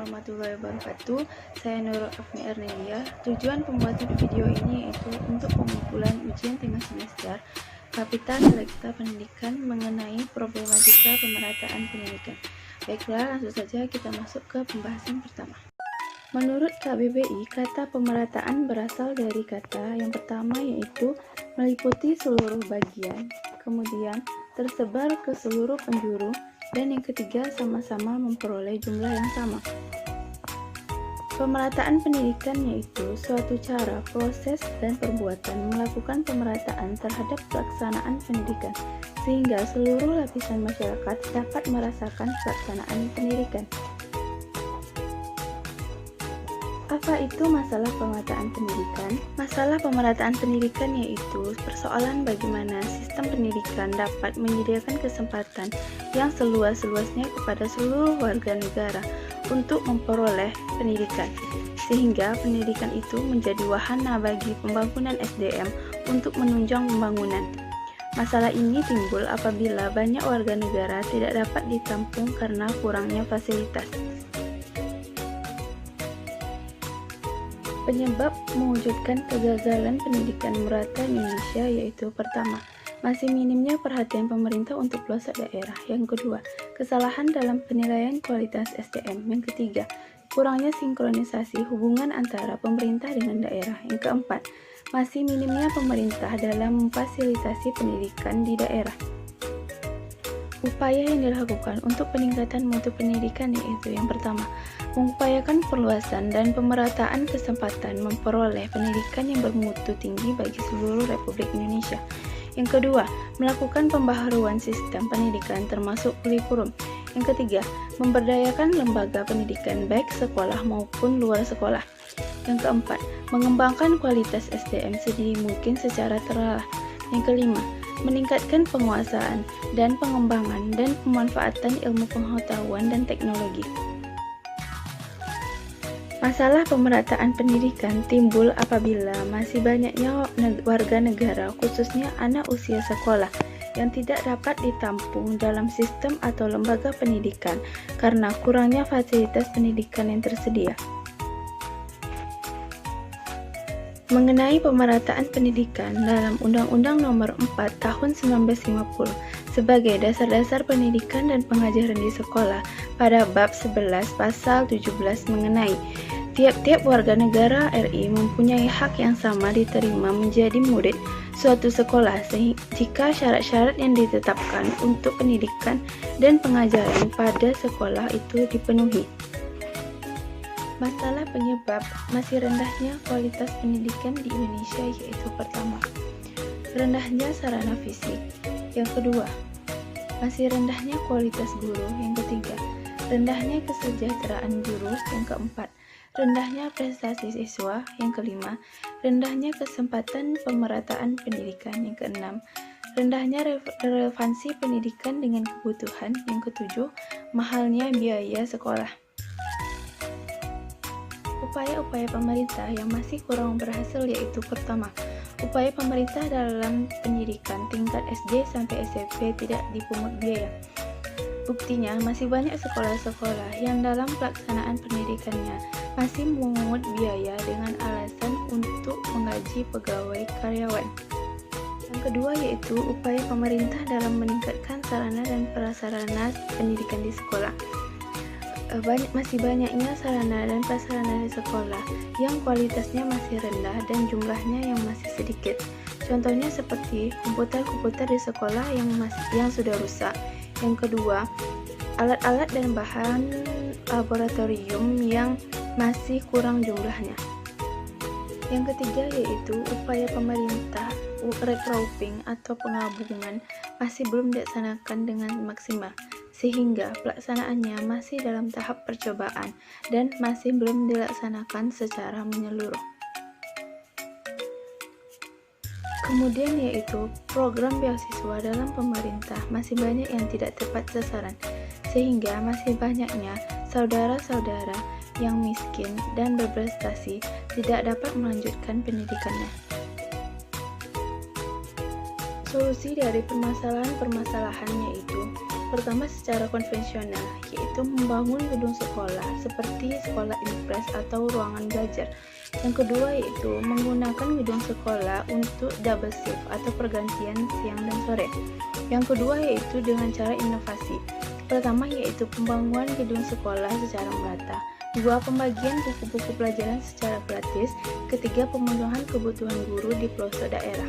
warahmatullahi wabarakatuh. Saya Nurul Afni Ernelia. Tujuan pembuatan video ini yaitu untuk pengumpulan ujian tengah semester Kapital Selekta Pendidikan mengenai problematika pemerataan pendidikan. Baiklah, langsung saja kita masuk ke pembahasan pertama. Menurut KBBI, kata pemerataan berasal dari kata yang pertama yaitu meliputi seluruh bagian, kemudian tersebar ke seluruh penjuru, dan yang ketiga sama-sama memperoleh jumlah yang sama. Pemerataan pendidikan yaitu suatu cara, proses, dan perbuatan melakukan pemerataan terhadap pelaksanaan pendidikan sehingga seluruh lapisan masyarakat dapat merasakan pelaksanaan pendidikan. Apa itu masalah pemerataan pendidikan? Masalah pemerataan pendidikan yaitu persoalan bagaimana sistem pendidikan dapat menyediakan kesempatan yang seluas-luasnya kepada seluruh warga negara untuk memperoleh pendidikan, sehingga pendidikan itu menjadi wahana bagi pembangunan SDM untuk menunjang pembangunan. Masalah ini timbul apabila banyak warga negara tidak dapat ditampung karena kurangnya fasilitas. Penyebab mewujudkan kegagalan pendidikan merata di Indonesia yaitu pertama, masih minimnya perhatian pemerintah untuk pelosok daerah. Yang kedua, kesalahan dalam penilaian kualitas SDM. Yang ketiga, kurangnya sinkronisasi hubungan antara pemerintah dengan daerah. Yang keempat, masih minimnya pemerintah dalam memfasilitasi pendidikan di daerah. Upaya yang dilakukan untuk peningkatan mutu pendidikan yaitu yang pertama, mengupayakan perluasan dan pemerataan kesempatan memperoleh pendidikan yang bermutu tinggi bagi seluruh Republik Indonesia. Yang kedua, melakukan pembaharuan sistem pendidikan termasuk kurikulum. Yang ketiga, memberdayakan lembaga pendidikan baik sekolah maupun luar sekolah. Yang keempat, mengembangkan kualitas SDM sedini mungkin secara terarah. Yang kelima, meningkatkan penguasaan dan pengembangan dan pemanfaatan ilmu pengetahuan dan teknologi. Masalah pemerataan pendidikan timbul apabila masih banyaknya warga negara, khususnya anak usia sekolah, yang tidak dapat ditampung dalam sistem atau lembaga pendidikan karena kurangnya fasilitas pendidikan yang tersedia. Mengenai pemerataan pendidikan dalam Undang-Undang Nomor 4 Tahun 1950 sebagai dasar-dasar pendidikan dan pengajaran di sekolah pada bab 11 pasal 17 mengenai tiap-tiap warga negara RI mempunyai hak yang sama diterima menjadi murid suatu sekolah jika syarat-syarat yang ditetapkan untuk pendidikan dan pengajaran pada sekolah itu dipenuhi. Masalah penyebab masih rendahnya kualitas pendidikan di Indonesia yaitu pertama, rendahnya sarana fisik. Yang kedua, masih rendahnya kualitas guru. Yang ketiga, rendahnya kesejahteraan guru. Yang keempat, rendahnya prestasi siswa. Yang kelima, rendahnya kesempatan pemerataan pendidikan. Yang keenam, rendahnya relevansi pendidikan dengan kebutuhan. Yang ketujuh, mahalnya biaya sekolah. Upaya-upaya pemerintah yang masih kurang berhasil yaitu pertama, upaya pemerintah dalam pendidikan tingkat SD sampai SMP tidak dipungut biaya. Buktinya, masih banyak sekolah-sekolah yang dalam pelaksanaan pendidikannya masih memungut biaya dengan alasan untuk menggaji pegawai karyawan. Yang kedua yaitu upaya pemerintah dalam meningkatkan sarana dan prasarana pendidikan di sekolah. Masih banyaknya sarana dan prasarana di sekolah yang kualitasnya masih rendah dan jumlahnya yang masih sedikit. Contohnya seperti komputer-komputer di sekolah yang sudah rusak. Yang kedua, alat-alat dan bahan laboratorium yang masih kurang jumlahnya. Yang ketiga yaitu upaya pemerintah regrouping atau penggabungan masih belum dilaksanakan dengan maksimal, sehingga pelaksanaannya masih dalam tahap percobaan dan masih belum dilaksanakan secara menyeluruh. Kemudian yaitu program beasiswa dalam pemerintah masih banyak yang tidak tepat sasaran, sehingga masih banyaknya saudara-saudara yang miskin dan berprestasi tidak dapat melanjutkan pendidikannya. Solusi dari permasalahan-permasalahan yaitu pertama secara konvensional, yaitu membangun gedung sekolah seperti sekolah impres atau ruangan belajar. Yang kedua yaitu menggunakan gedung sekolah untuk double shift atau pergantian siang dan sore. Yang kedua yaitu dengan cara inovasi. Pertama yaitu pembangunan gedung sekolah secara merata. Dua, pembagian buku-buku pelajaran secara gratis. Ketiga, pemenuhan kebutuhan guru di pelosok daerah.